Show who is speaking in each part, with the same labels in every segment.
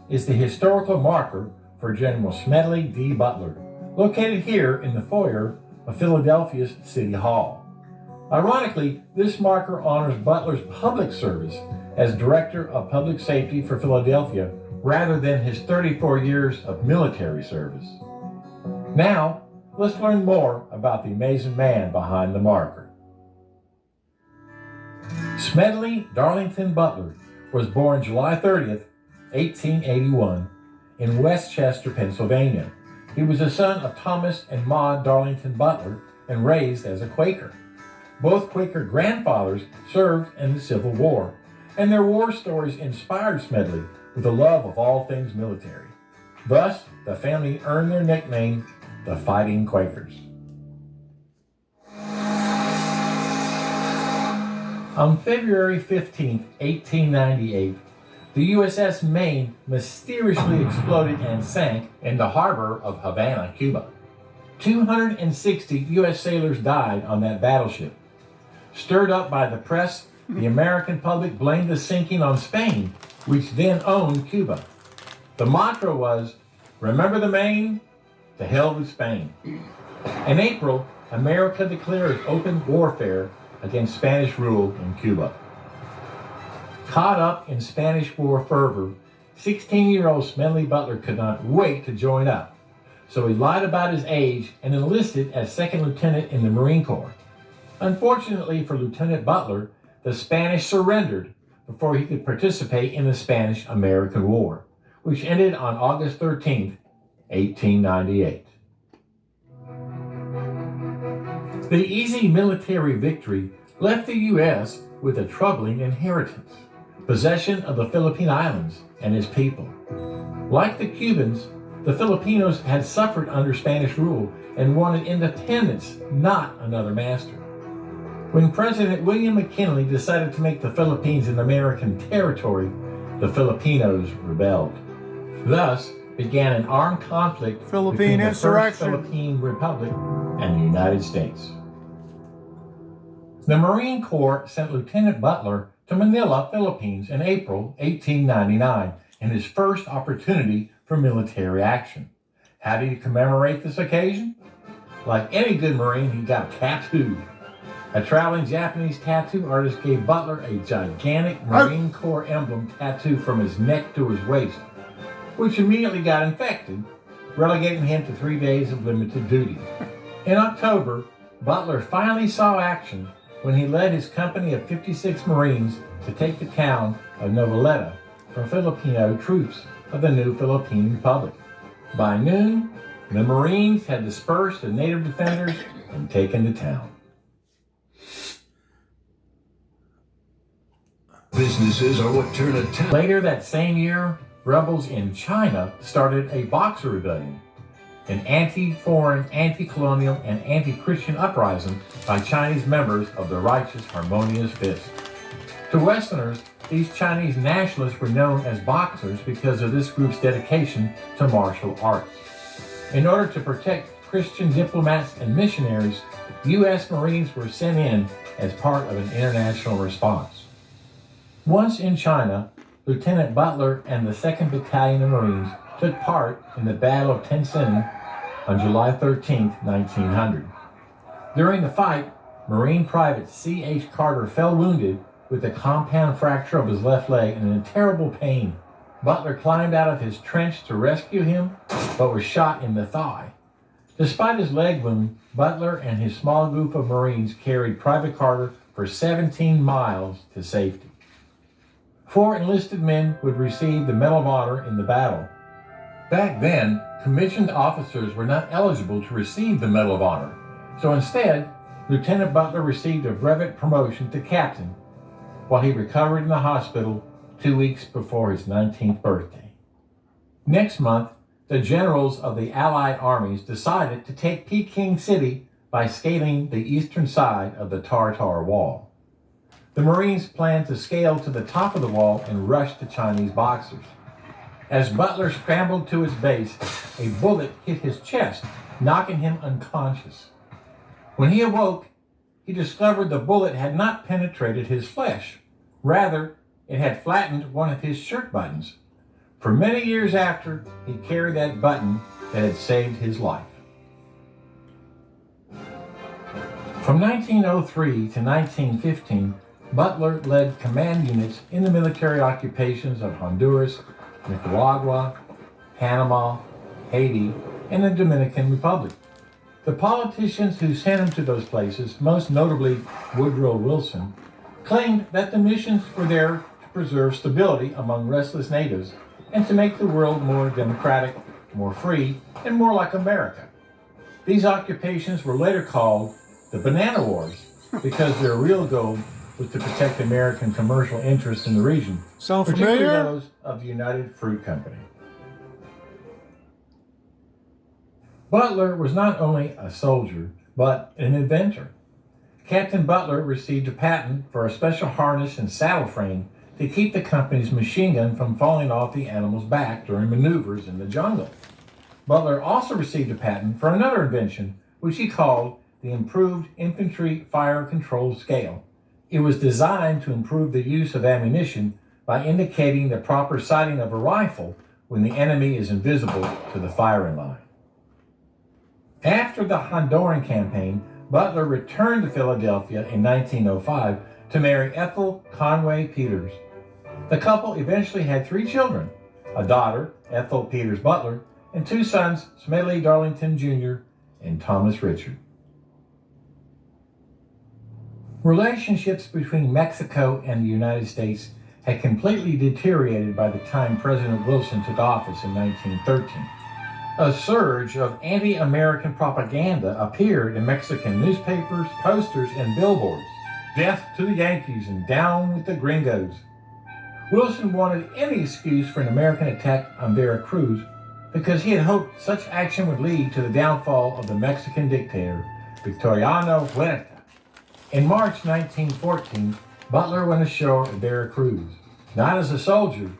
Speaker 1: is the historical marker for General Smedley D Butler, located here in the foyer of Philadelphia's City Hall. Ironically, this marker honors Butler's public service as Director of Public Safety for Philadelphia rather than his 34 years of military service. Now, let's learn more about the amazing man behind the marker. Smedley Darlington Butler was born July 30th, 1881, in Westchester, Pennsylvania. He was the son of Thomas and Maud Darlington Butler and raised as a Quaker. Both Quaker grandfathers served in the Civil War, and their war stories inspired Smedley with a love of all things military. Thus, the family earned their nickname, the Fighting Quakers. On February 15, 1898, the USS Maine mysteriously exploded and sank in the harbor of Havana, Cuba. 260 U.S. sailors died on that battleship. Stirred up by the press, the American public blamed the sinking on Spain, which then owned Cuba. The mantra was, "Remember the Maine? To hell with Spain." In April, America declared open warfare against Spanish rule in Cuba. Caught up in Spanish war fervor, 16-year-old Smedley Butler could not wait to join up, so he lied about his age and enlisted as second lieutenant in the Marine Corps. Unfortunately for Lieutenant Butler, the Spanish surrendered before he could participate in the Spanish-American War, which ended on August 13, 1898. The easy military victory left the U.S. with a troubling inheritance: possession of the Philippine Islands and its people. Like the Cubans, the Filipinos had suffered under Spanish rule and wanted independence, not another master. When President William McKinley decided to make the Philippines an American territory, the Filipinos rebelled. Thus began an armed conflict between the First Philippine Republic and the United States. The Marine Corps sent Lieutenant Butler to Manila, Philippines in April 1899 in his first opportunity for military action. How did he commemorate this occasion? Like any good Marine, he got tattooed. A traveling Japanese tattoo artist gave Butler a gigantic Marine Corps emblem tattoo from his neck to his waist, which immediately got infected, relegating him to 3 days of limited duty. In October, Butler finally saw action when he led his company of 56 Marines to take the town of Noveleta from Filipino troops of the new Philippine Republic. By noon, the Marines had dispersed the native defenders and taken the town.
Speaker 2: Businesses are what turn a town.
Speaker 1: Later that same year, rebels in China started a Boxer Rebellion, an anti-foreign, anti-colonial, and anti-Christian uprising by Chinese members of the righteous Harmonious Fist. To Westerners, these Chinese nationalists were known as Boxers because of this group's dedication to martial arts. In order to protect Christian diplomats and missionaries, U.S. Marines were sent in as part of an international response. Once in China, Lieutenant Butler and the 2nd Battalion of Marines took part in the Battle of Tientsin on July 13, 1900. During the fight, Marine Private C.H. Carter fell wounded with a compound fracture of his left leg and in terrible pain. Butler climbed out of his trench to rescue him, but was shot in the thigh. Despite his leg wound, Butler and his small group of Marines carried Private Carter for 17 miles to safety. 4 enlisted men would receive the Medal of Honor in the battle. Back then, commissioned officers were not eligible to receive the Medal of Honor, so instead, Lieutenant Butler received a brevet promotion to captain while he recovered in the hospital 2 weeks before his 19th birthday. Next month, the generals of the Allied armies decided to take Peking City by scaling the eastern side of the Tartar Wall. The Marines planned to scale to the top of the wall and rush the Chinese Boxers. As Butler scrambled to his base, a bullet hit his chest, knocking him unconscious. When he awoke, he discovered the bullet had not penetrated his flesh. Rather, it had flattened one of his shirt buttons. For many years after, he carried that button that had saved his life. From 1903 to 1915, Butler led command units in the military occupations of Honduras, Nicaragua, Panama, Haiti, and the Dominican Republic. The politicians who sent him to those places, most notably Woodrow Wilson, claimed that the missions were there to preserve stability among restless natives and to make the world more democratic, more free, and more like America. These occupations were later called the Banana Wars because their real goal was to protect American commercial interests in the region,
Speaker 3: Sound
Speaker 1: particularly
Speaker 3: familiar?
Speaker 1: those of the United Fruit Company. Butler was not only a soldier, but an inventor. Captain Butler received a patent for a special harness and saddle frame to keep the company's machine gun from falling off the animal's back during maneuvers in the jungle. Butler also received a patent for another invention, which he called the Improved Infantry Fire Control Scale. It was designed to improve the use of ammunition by indicating the proper sighting of a rifle when the enemy is invisible to the firing line. After the Honduran campaign, Butler returned to Philadelphia in 1905 to marry Ethel Conway Peters. The couple eventually had 3 children, a daughter, Ethel Peters Butler, and 2 sons, Smedley Darlington Jr. and Thomas Richard. Relationships between Mexico and the United States had completely deteriorated by the time President Wilson took office in 1913. A surge of anti-American propaganda appeared in Mexican newspapers, posters, and billboards. Death to the Yankees and down with the gringos. Wilson wanted any excuse for an American attack on Veracruz because he had hoped such action would lead to the downfall of the Mexican dictator, Victoriano Huerta. In March 1914, Butler went ashore at Veracruz, not as a soldier,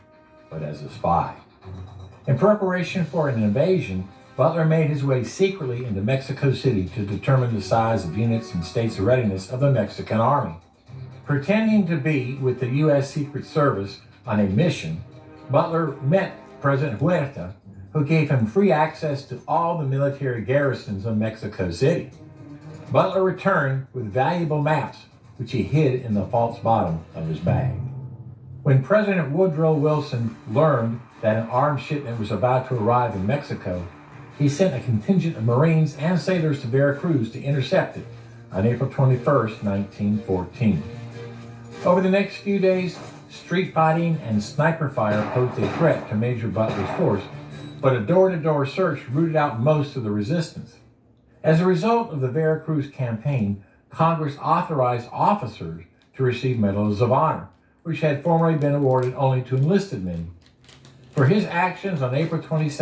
Speaker 1: but as a spy. In preparation for an invasion, Butler made his way secretly into Mexico City to determine the size of units and states of readiness of the Mexican army. Pretending to be with the U.S. Secret Service on a mission, Butler met President Huerta, who gave him free access to all the military garrisons of Mexico City. Butler returned with valuable maps, which he hid in the false bottom of his bag. When President Woodrow Wilson learned that an armed shipment was about to arrive in Mexico, he sent a contingent of Marines and sailors to Veracruz to intercept it on April 21, 1914. Over the next few days, street fighting and sniper fire posed a threat to Major Butler's force, but a door-to-door search rooted out most of the resistance. As a result of the Veracruz campaign, Congress authorized officers to receive Medals of Honor, which had formerly been awarded only to enlisted men. For his actions on April 22,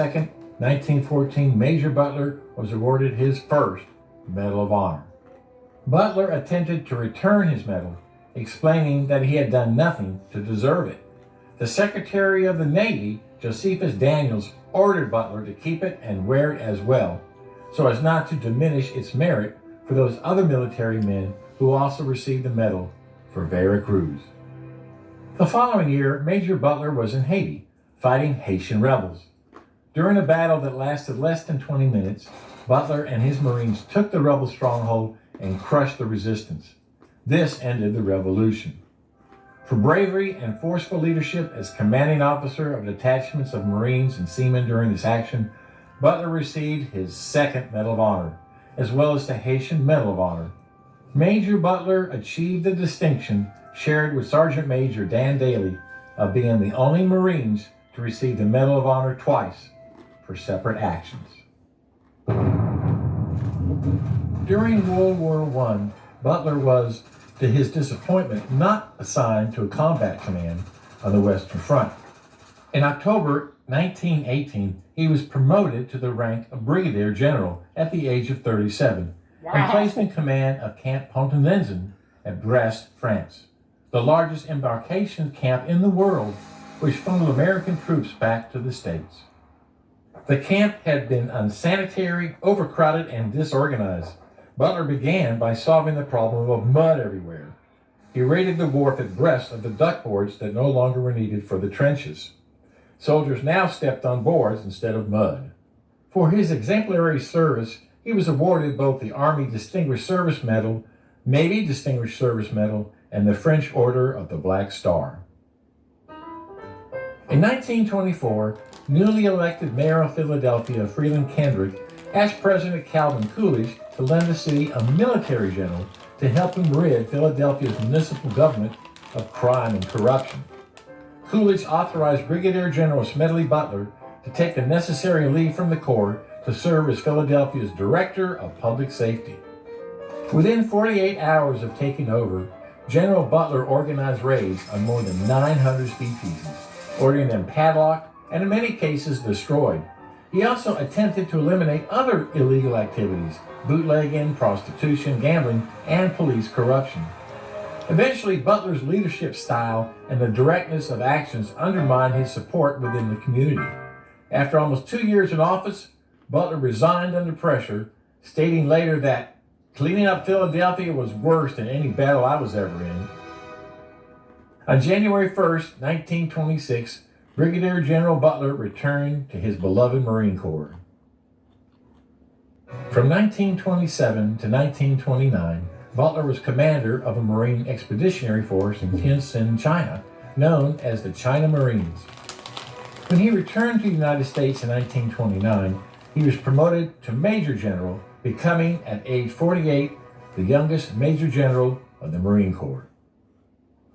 Speaker 1: 1914, Major Butler was awarded his first Medal of Honor. Butler attempted to return his medal, explaining that he had done nothing to deserve it. The Secretary of the Navy, Josephus Daniels, ordered Butler to keep it and wear it as well, so as not to diminish its merit for those other military men who also received the medal for Veracruz. The following year, Major Butler was in Haiti, fighting Haitian rebels. During a battle that lasted less than 20 minutes, Butler and his Marines took the rebel stronghold and crushed the resistance. This ended the revolution. For bravery and forceful leadership as commanding officer of detachments of Marines and seamen during this action, Butler received his second Medal of Honor, as well as the Haitian Medal of Honor. Major Butler achieved the distinction shared with Sergeant Major Dan Daly of being the only Marines to receive the Medal of Honor twice for separate actions. During World War I, Butler was, to his disappointment, not assigned to a combat command on the Western Front. In October 1918, he was promoted to the rank of Brigadier General at the age of 37 and placed in command of Camp Pontevenzen at Brest, France, the largest embarkation camp in the world, which funneled American troops back to the States. The camp had been unsanitary, overcrowded, and disorganized. Butler began by solving the problem of mud everywhere. He raided the wharf at Brest of the duckboards that no longer were needed for the trenches. Soldiers now stepped on boards instead of mud. For his exemplary service, he was awarded both the Army Distinguished Service Medal, Navy Distinguished Service Medal, and the French Order of the Black Star. In 1924, newly elected Mayor of Philadelphia, Freeland Kendrick, asked President Calvin Coolidge to lend the city a military general to help him rid Philadelphia's municipal government of crime and corruption. Coolidge authorized Brigadier General Smedley Butler to take the necessary leave from the Corps to serve as Philadelphia's Director of Public Safety. Within 48 hours of taking over, General Butler organized raids on more than 900 speed pieces, ordering them padlocked and in many cases destroyed. He also attempted to eliminate other illegal activities, bootlegging, prostitution, gambling, and police corruption. Eventually, Butler's leadership style and the directness of actions undermined his support within the community. After almost 2 years in office, Butler resigned under pressure, stating later that cleaning up Philadelphia was worse than any battle I was ever in. On January 1st, 1926, Brigadier General Butler returned to his beloved Marine Corps. From 1927 to 1929, Butler was commander of a Marine expeditionary force in Tientsin, China, known as the China Marines. When he returned to the United States in 1929, he was promoted to Major General, becoming, at age 48, the youngest Major General of the Marine Corps.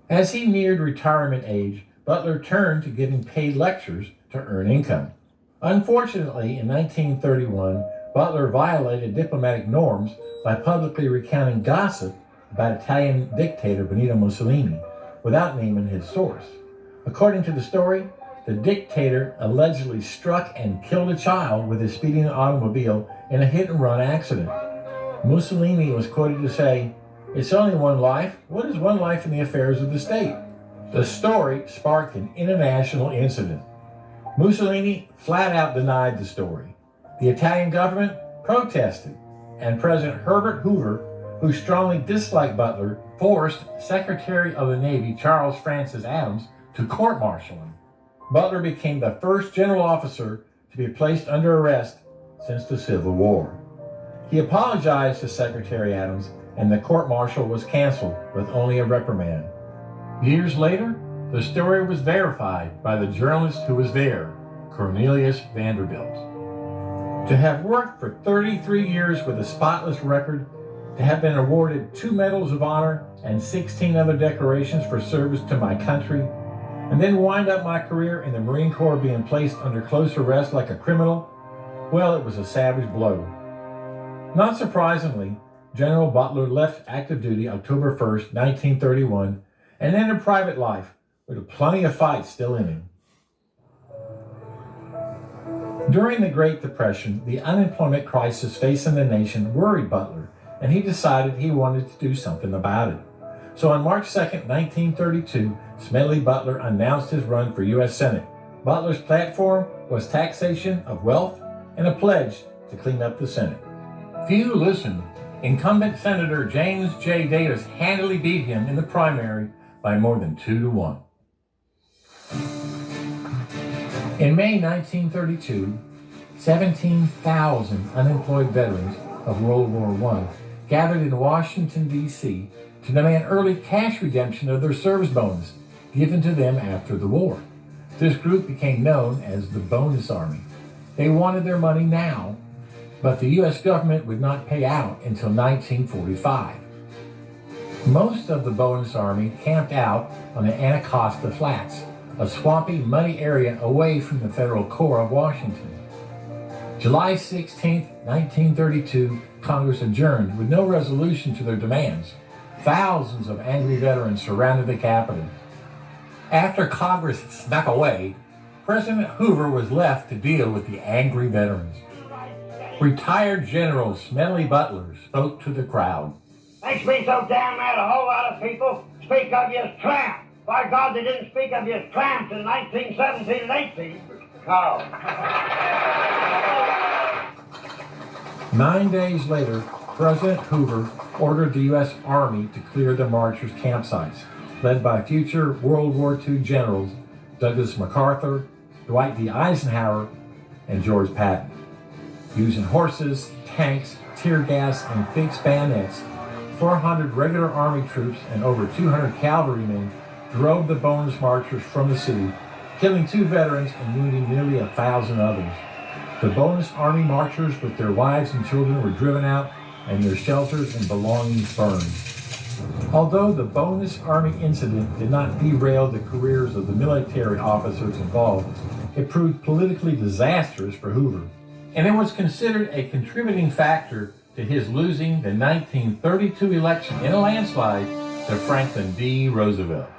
Speaker 1: As he neared retirement age, Butler turned to giving paid lectures to earn income. Unfortunately, in 1931, Butler violated diplomatic norms by publicly recounting gossip about Italian dictator Benito Mussolini without naming his source. According to the story, the dictator allegedly struck and killed a child with his speeding automobile in a hit-and-run accident. Mussolini was quoted to say, "It's only one life. What is one life in the affairs of the state?" The story sparked an international incident. Mussolini flat out denied the story. The Italian government protested, and President Herbert Hoover, who strongly disliked Butler, forced Secretary of the Navy Charles Francis Adams to court-martial him. Butler became the first general officer to be placed under arrest since the Civil War. He apologized to Secretary Adams, and the court-martial was canceled with only a reprimand. Years later, the story was verified by the journalist who was there, Cornelius Vanderbilt. To have worked for 33 years with a spotless record, to have been awarded 2 Medals of Honor and 16 other decorations for service to my country, and then wind up my career in the Marine Corps being placed under close arrest like a criminal, well, it was a savage blow. Not surprisingly, General Butler left active duty October 1st, 1931, and entered private life with plenty of fights still in him. During the Great Depression, the unemployment crisis facing the nation worried Butler, and he decided he wanted to do something about it. So on March 2nd, 1932, Smedley Butler announced his run for U.S. Senate. Butler's platform was taxation of wealth and a pledge to clean up the Senate. Few listened. Incumbent Senator James J. Davis handily beat him in the primary by more than 2-1. In May 1932, 17,000 unemployed veterans of World War I gathered in Washington, D.C. to demand early cash redemption of their service bonus given to them after the war. This group became known as the Bonus Army. They wanted their money now, but the U.S. government would not pay out until 1945. Most of the Bonus Army camped out on the Anacostia Flats, a swampy, muddy area away from the Federal Core of Washington. July 16, 1932, Congress adjourned with no resolution to their demands. Thousands of angry veterans surrounded the Capitol. After Congress snuck away, President Hoover was left to deal with the angry veterans. Retired General Smedley Butler spoke to the crowd.
Speaker 3: Makes me so damn mad a whole lot of people speak of you as tramp. By God, they didn't speak of you as tramps in 1917 and 18. Oh.
Speaker 1: 9 days later, President Hoover ordered the U.S. Army to clear the marchers' campsites, led by future World War II generals Douglas MacArthur, Dwight D. Eisenhower, and George Patton. Using horses, tanks, tear gas, and fixed bayonets, 400 regular Army troops and over 200 cavalrymen drove the bonus marchers from the city, killing 2 veterans and wounding nearly 1,000 others. The bonus Army marchers with their wives and children were driven out and their shelters and belongings burned. Although the bonus Army incident did not derail the careers of the military officers involved, it proved politically disastrous for Hoover, and it was considered a contributing factor to his losing the 1932 election in a landslide to Franklin D. Roosevelt.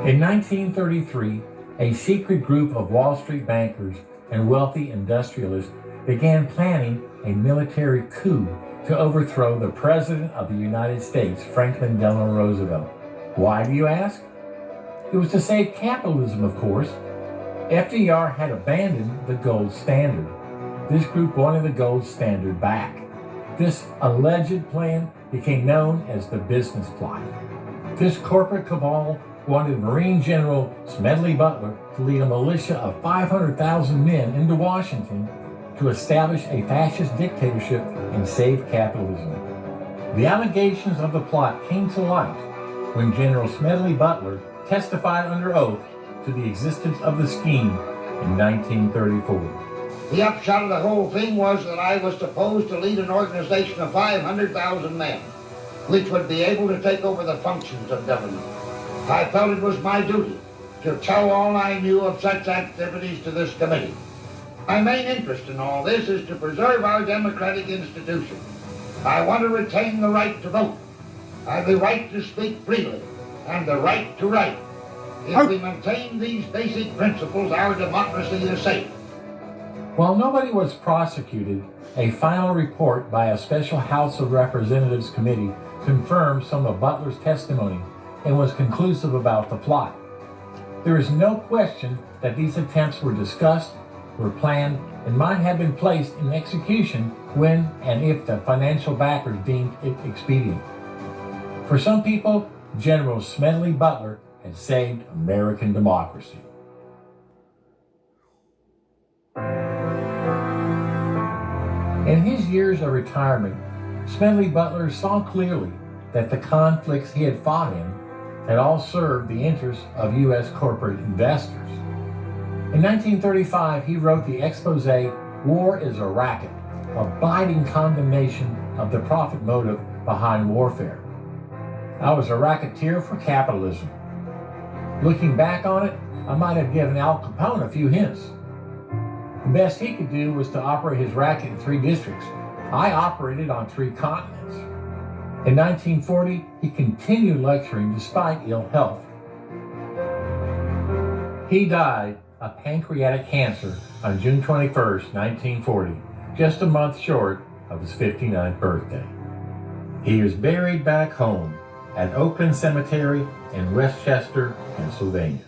Speaker 1: In 1933, a secret group of Wall Street bankers and wealthy industrialists began planning a military coup to overthrow the President of the United States, Franklin Delano Roosevelt. Why, do you ask? It was to save capitalism, of course. FDR had abandoned the gold standard. This group wanted the gold standard back. This alleged plan became known as the business plot. This corporate cabal wanted Marine General Smedley Butler to lead a militia of 500,000 men into Washington to establish a fascist dictatorship and save capitalism. The allegations of the plot came to light when General Smedley Butler testified under oath to the existence of the scheme in 1934.
Speaker 3: The upshot of the whole thing was that I was supposed to lead an organization of 500,000 men, which would be able to take over the functions of government. I felt it was my duty to tell all I knew of such activities to this committee. My main interest in all this is to preserve our democratic institutions. I want to retain the right to vote, the right to speak freely, and the right to write. If we maintain these basic principles, our democracy is safe.
Speaker 1: While nobody was prosecuted, a final report by a special House of Representatives committee confirmed some of Butler's testimony and was conclusive about the plot. There is no question that these attempts were discussed, were planned, and might have been placed in execution when and if the financial backers deemed it expedient. For some people, General Smedley Butler had saved American democracy. In his years of retirement, Smedley Butler saw clearly that the conflicts he had fought in had all served the interests of U.S. corporate investors. In 1935, he wrote the expose, War is a Racket, a biting condemnation of the profit motive behind warfare. I was a racketeer for capitalism. Looking back on it, I might have given Al Capone a few hints. The best he could do was to operate his racket in 3 districts. I operated on 3 continents. In 1940, he continued lecturing despite ill health. He died of pancreatic cancer on June 21, 1940, just a month short of his 59th birthday. He was buried back home at Oakland Cemetery in Westchester, Pennsylvania.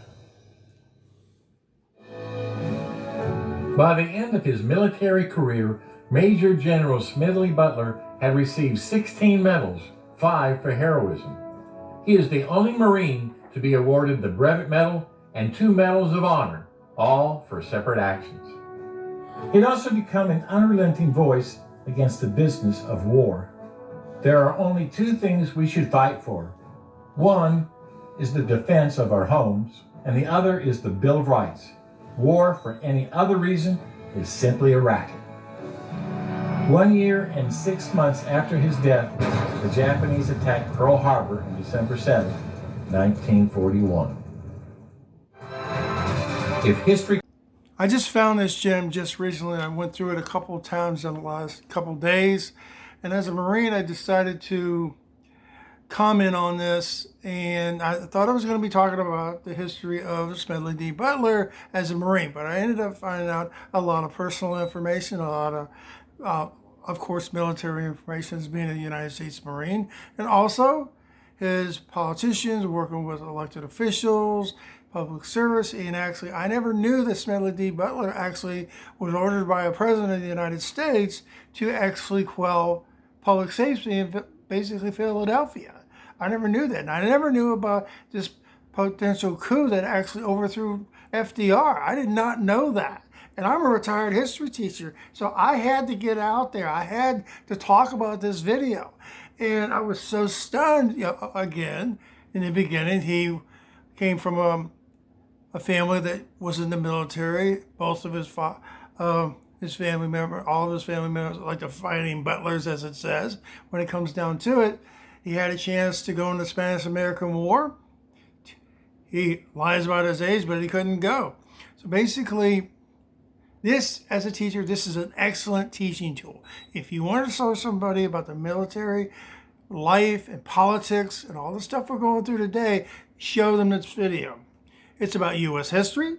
Speaker 1: By the end of his military career, Major General Smedley Butler had received 16 medals, 5 for heroism. He is the only Marine to be awarded the Brevet Medal and 2 Medals of Honor, all for separate actions. He had also become an unrelenting voice against the business of war. There are only 2 things we should fight for. One is the defense of our homes, and the other is the Bill of Rights. War for any other reason is simply a racket. 1 year and 6 months after his death, the Japanese attacked Pearl Harbor on December 7, 1941. If history...
Speaker 4: I just found this gem just recently. I went through it a couple of times in the last couple of days. And as a Marine, I decided to comment on this. And I thought I was going to be talking about the history of Smedley D Butler as a Marine. But I ended up finding out a lot of personal information, a lot of course, military information as being a United States Marine. And also his politicians working with elected officials, public service, and actually, I never knew that Smedley D Butler actually was ordered by a president of the United States to actually quell public safety in basically Philadelphia. I never knew that. And I never knew about this potential coup that actually overthrew FDR. I did not know that. And I'm a retired history teacher, so I had to get out there. I had to talk about this video. And I was so stunned, again, in the beginning. He came from a family that was in the military. Both of his family members, all of his family members, like the fighting butlers, as it says. When it comes down to it, he had a chance to go in the Spanish-American War. He lies about his age, but he couldn't go. So basically, this, as a teacher, this is an excellent teaching tool. If you want to show somebody about the military, life, and politics, and all the stuff we're going through today, show them this video. It's about U.S. history,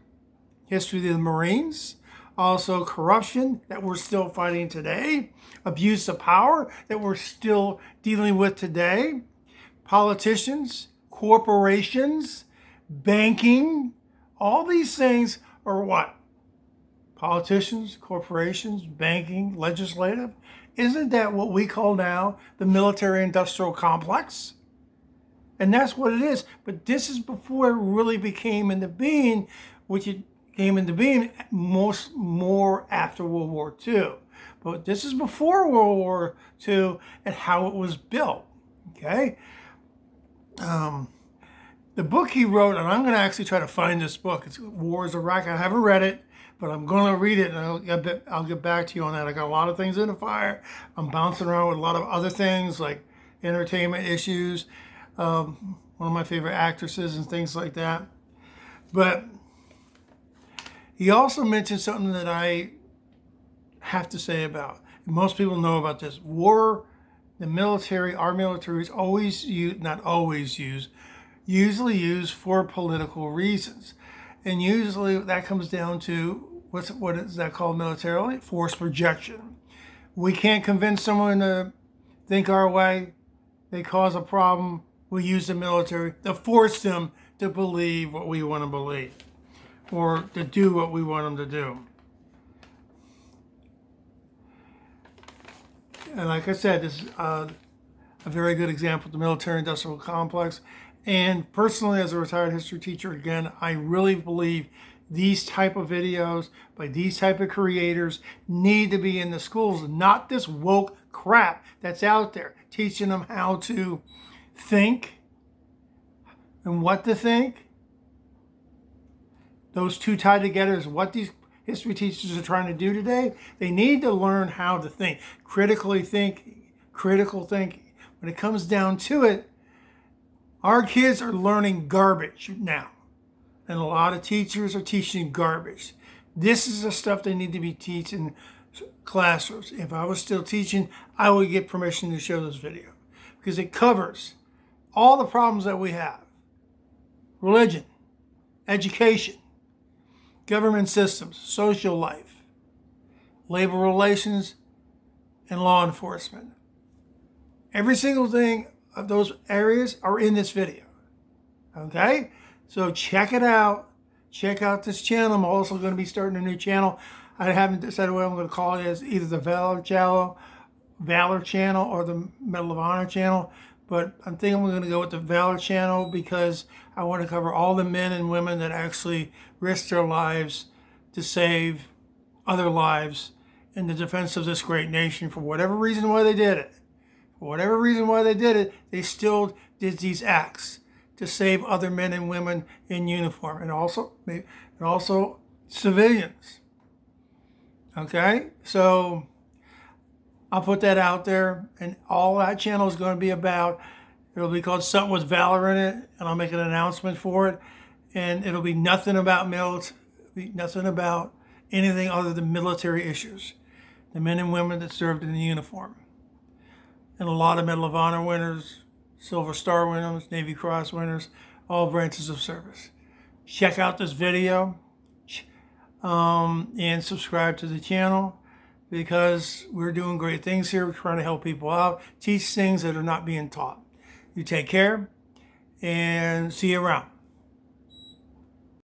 Speaker 4: history of the Marines, also corruption that we're still fighting today, abuse of power that we're still dealing with today, politicians, corporations, banking, all these things are what? Politicians, corporations, banking, legislative. Isn't that what we call now the military-industrial complex? And that's what it is. But this is before it really became into being, which it came into being more after World War II. But this is before World War II and how it was built. Okay? The book he wrote, and I'm going to actually try to find this book. It's Wars of Iraq. I haven't read it, but I'm going to read it, and I'll get back to you on that. I got a lot of things in the fire. I'm bouncing around with a lot of other things like entertainment issues, one of my favorite actresses and things like that. But he also mentioned something that I have to say about. Most people know about this. War, the military, our military is always used, not always used, usually used for political reasons. And usually that comes down to, what is that called militarily? Force projection. We can't convince someone to think our way. They cause a problem. We use the military to force them to believe what we want to believe or to do what we want them to do. And like I said, this is a very good example of the military-industrial complex. And personally, as a retired history teacher, again, I really believe these type of videos by these type of creators need to be in the schools, not this woke crap that's out there, teaching them how to think and what to think. Those two tied together is what these history teachers are trying to do today. They need to learn how to think, critically think, critical thinking. When it comes down to it, our kids are learning garbage now. And a lot of teachers are teaching garbage. This is the stuff they need to be teaching classrooms. If I was still teaching, I would get permission to show this video because it covers all the problems that we have. Religion, education, government systems, social life, labor relations, and law enforcement. Every single thing of those areas are in this video. Okay? So check it out. Check out this channel. I'm also going to be starting a new channel. I haven't decided what I'm going to call it. As either the Valor Channel or the Medal of Honor channel. But I'm thinking we're going to go with the Valor channel because I want to cover all the men and women that actually risked their lives to save other lives in the defense of this great nation for whatever reason why they did it. For whatever reason why they did it, they still did these acts to save other men and women in uniform and also civilians. Okay? So I'll put that out there, and all that channel is going to be about, it'll be called Something with Valor in it, and I'll make an announcement for it, and it'll be nothing about nothing about anything other than military issues. The men and women that served in the uniform. And a lot of Medal of Honor winners, Silver Star winners, Navy Cross winners, all branches of service. Check out this video and subscribe to the channel because we're doing great things here. We're trying to help people out, teach things that are not being taught. You take care and see you around.